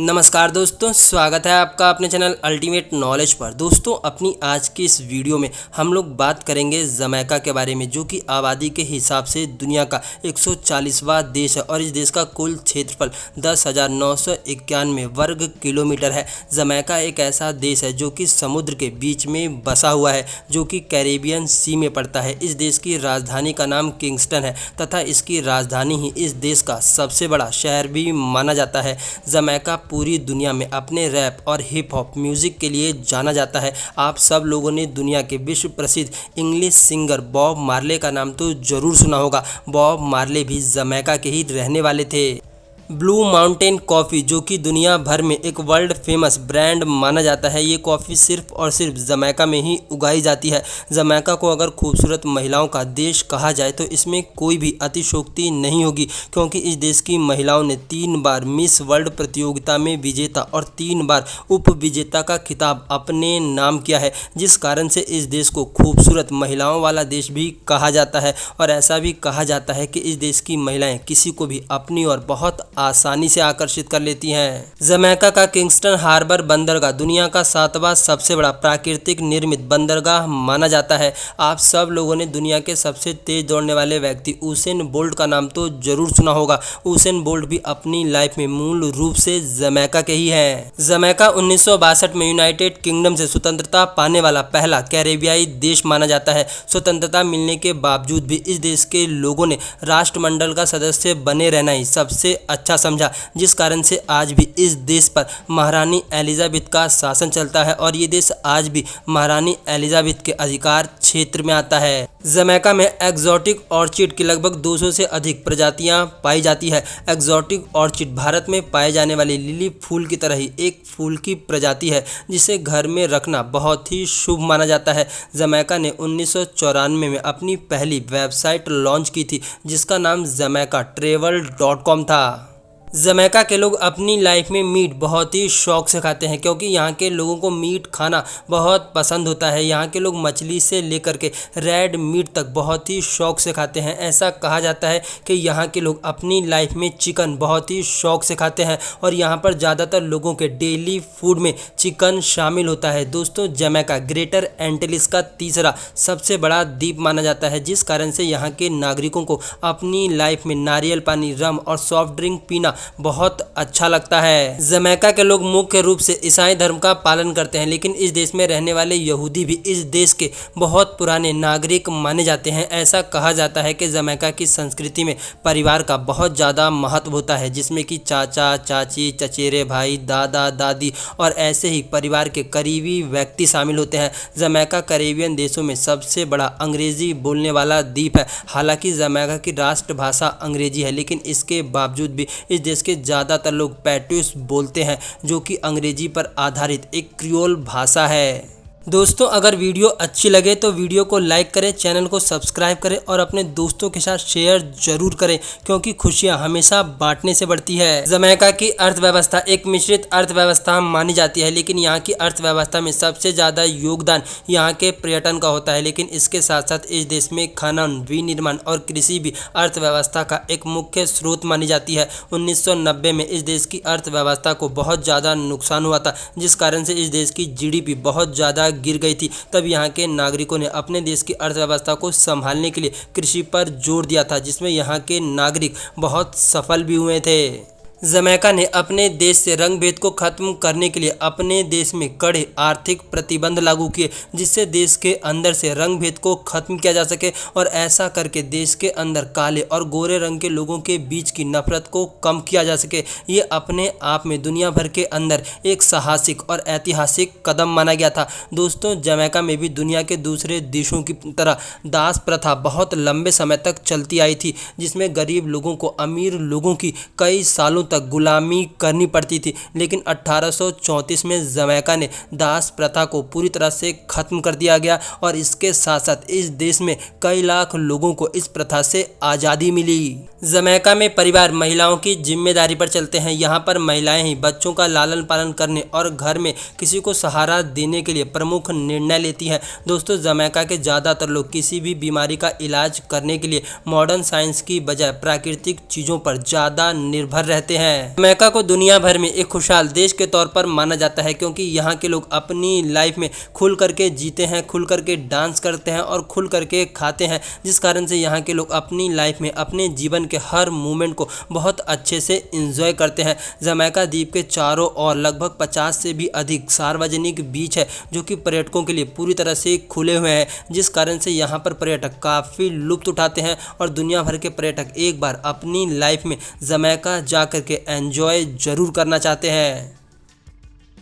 नमस्कार दोस्तों, स्वागत है आपका अपने चैनल अल्टीमेट नॉलेज पर। दोस्तों, अपनी आज की इस वीडियो में हम लोग बात करेंगे जमैका के बारे में, जो कि आबादी के हिसाब से दुनिया का 140वां देश है और इस देश का कुल क्षेत्रफल 10,991 वर्ग किलोमीटर है। जमैका एक ऐसा देश है जो कि समुद्र के बीच में बसा हुआ है, जो कि कैरेबियन सी में पड़ता है। इस देश की राजधानी का नाम किंगस्टन है तथा इसकी राजधानी ही इस देश का सबसे बड़ा शहर भी माना जाता है। जमैका पूरी दुनिया में अपने रैप और हिप हॉप म्यूज़िक के लिए जाना जाता है। आप सब लोगों ने दुनिया के विश्व प्रसिद्ध इंग्लिश सिंगर बॉब मार्ले का नाम तो ज़रूर सुना होगा। बॉब मार्ले भी जमैका के ही रहने वाले थे। ब्लू माउंटेन कॉफ़ी, जो कि दुनिया भर में एक वर्ल्ड फेमस ब्रांड माना जाता है, ये कॉफ़ी सिर्फ और सिर्फ जमैका में ही उगाई जाती है। जमैका को अगर खूबसूरत महिलाओं का देश कहा जाए तो इसमें कोई भी अतिशयोक्ति नहीं होगी, क्योंकि इस देश की महिलाओं ने 3 बार मिस वर्ल्ड प्रतियोगिता में विजेता और 3 बार उप विजेता का खिताब अपने नाम किया है, जिस कारण से इस देश को खूबसूरत महिलाओं वाला देश भी कहा जाता है। और ऐसा भी कहा जाता है कि इस देश की महिलाएं किसी को भी अपनी ओर बहुत आसानी से आकर्षित कर लेती हैं। जमैका का किंगस्टन हार्बर बंदरगाह दुनिया का 7वां सबसे बड़ा प्राकृतिक निर्मित बंदरगाह माना जाता है। आप सब लोगों ने दुनिया के सबसे तेज दौड़ने वाले व्यक्ति उसेन बोल्ट का नाम तो जरूर सुना होगा। उसेन बोल्ट भी अपनी लाइफ में मूल रूप से जमैका के ही है। जमैका 1962 में यूनाइटेड किंगडम से स्वतंत्रता पाने वाला पहला कैरेबियाई देश माना जाता है। स्वतंत्रता मिलने के बावजूद भी इस देश के लोगों ने राष्ट्रमंडल का सदस्य बने रहना ही सबसे अच्छा समझा, जिस कारण से आज भी इस देश पर महारानी एलिजाबेथ का शासन चलता है और ये देश आज भी महारानी एलिजाबेथ के अधिकार क्षेत्र में आता है। जमैका में एक्सोटिक ऑर्चिड की लगभग 200 से अधिक प्रजातियां पाई जाती है। एक्सोटिक ऑर्चिड भारत में पाए जाने वाले लिली फूल की तरह ही एक फूल की प्रजाति है, जिसे घर में रखना बहुत ही शुभ माना जाता है। जमैका ने 1994 में अपनी पहली वेबसाइट लॉन्च की थी, जिसका नाम jamaicatravel.com था। जमैका के लोग अपनी लाइफ में मीट बहुत ही शौक से खाते हैं, क्योंकि यहाँ के लोगों को मीट खाना बहुत पसंद होता है। यहाँ के लोग मछली से लेकर के रेड मीट तक बहुत ही शौक से खाते हैं। ऐसा कहा जाता है कि यहाँ के लोग अपनी लाइफ में चिकन बहुत ही शौक से खाते हैं और यहाँ पर ज़्यादातर लोगों के डेली फूड में चिकन शामिल होता है। दोस्तों, जमैका ग्रेटर एंटिल्स का तीसरा सबसे बड़ा द्वीप माना जाता है, जिस कारण से यहाँ के नागरिकों को अपनी लाइफ में नारियल पानी, रम और सॉफ्ट ड्रिंक पीना बहुत अच्छा लगता है। जमैका के लोग मुख्य रूप से ईसाई धर्म का पालन करते हैं, लेकिन इस देश में रहने वाले यहूदी भी इस देश के बहुत पुराने नागरिक माने जाते हैं। ऐसा कहा जाता है कि जमैका की संस्कृति में परिवार का बहुत ज़्यादा महत्व होता है, जिसमें कि चाचा, चाची, चचेरे भाई, दादा, दादी और ऐसे ही परिवार के करीबी व्यक्ति शामिल होते हैं। जमैका कैरेबियन देशों में सबसे बड़ा अंग्रेजी बोलने वाला द्वीप है। हालांकि जमैका की राष्ट्रभाषा अंग्रेजी है, लेकिन इसके बावजूद भी इस देश के ज़्यादातर लोग पैटुस बोलते हैं, जो कि अंग्रेजी पर आधारित एक क्रियोल भाषा है। दोस्तों, अगर वीडियो अच्छी लगे तो वीडियो को लाइक करें, चैनल को सब्सक्राइब करें और अपने दोस्तों के साथ शेयर जरूर करें, क्योंकि खुशियां हमेशा बांटने से बढ़ती है। जमैका की अर्थव्यवस्था एक मिश्रित अर्थव्यवस्था मानी जाती है, लेकिन यहाँ की अर्थव्यवस्था में सबसे ज़्यादा योगदान यहाँ के पर्यटन का होता है। लेकिन इसके साथ साथ इस देश में खनन, विनिर्माण और कृषि भी अर्थव्यवस्था का एक मुख्य स्रोत मानी जाती है। 1990 में इस देश की अर्थव्यवस्था को बहुत ज़्यादा नुकसान हुआ था, जिस कारण से इस देश की GDP बहुत ज़्यादा गिर गई थी। तब यहाँ के नागरिकों ने अपने देश की अर्थव्यवस्था को संभालने के लिए कृषि पर जोर दिया था, जिसमें यहाँ के नागरिक बहुत सफल भी हुए थे। जमैका ने अपने देश से रंग भेद को खत्म करने के लिए अपने देश में कड़े आर्थिक प्रतिबंध लागू किए, जिससे देश के अंदर से रंग भेद को खत्म किया जा सके और ऐसा करके देश के अंदर काले और गोरे रंग के लोगों के बीच की नफरत को कम किया जा सके। ये अपने आप में दुनिया भर के अंदर एक साहसिक और ऐतिहासिक कदम माना गया था। दोस्तों, जमैका में भी दुनिया के दूसरे देशों की तरह दास प्रथा बहुत लंबे समय तक चलती आई थी, जिसमें गरीब लोगों को अमीर लोगों की कई सालों तक गुलामी करनी पड़ती थी। लेकिन 1834 में जमैका ने दास प्रथा को पूरी तरह से खत्म कर दिया गया और इसके साथ साथ इस देश में कई लाख लोगों को इस प्रथा से आज़ादी मिली। जमैका में परिवार महिलाओं की जिम्मेदारी पर चलते हैं। यहाँ पर महिलाएं ही बच्चों का लालन पालन करने और घर में किसी को सहारा देने के लिए प्रमुख निर्णय लेती हैं। दोस्तों, जमैका के ज़्यादातर लोग किसी भी बीमारी का इलाज करने के लिए मॉडर्न साइंस की बजाय प्राकृतिक चीज़ों पर ज़्यादा निर्भर रहते हैं। हैं। जमैका को दुनिया भर में एक खुशहाल देश के तौर पर माना जाता है, क्योंकि यहाँ के लोग अपनी लाइफ में खुल करके जीते हैं, खुल करके डांस करते हैं और खुल करके खाते हैं, जिस कारण से यहाँ के लोग अपनी लाइफ में अपने जीवन के हर मोमेंट को बहुत अच्छे से एंजॉय करते हैं। जमैका द्वीप के चारों ओर लगभग 50 से भी अधिक सार्वजनिक बीच है, जो कि पर्यटकों के लिए पूरी तरह से खुले हुए हैं, जिस कारण से यहाँ पर पर्यटक काफ़ी लुत्फ उठाते हैं और दुनिया भर के पर्यटक एक बार अपनी लाइफ में जमैका जा करके एंजॉय ज़रूर करना चाहते हैं।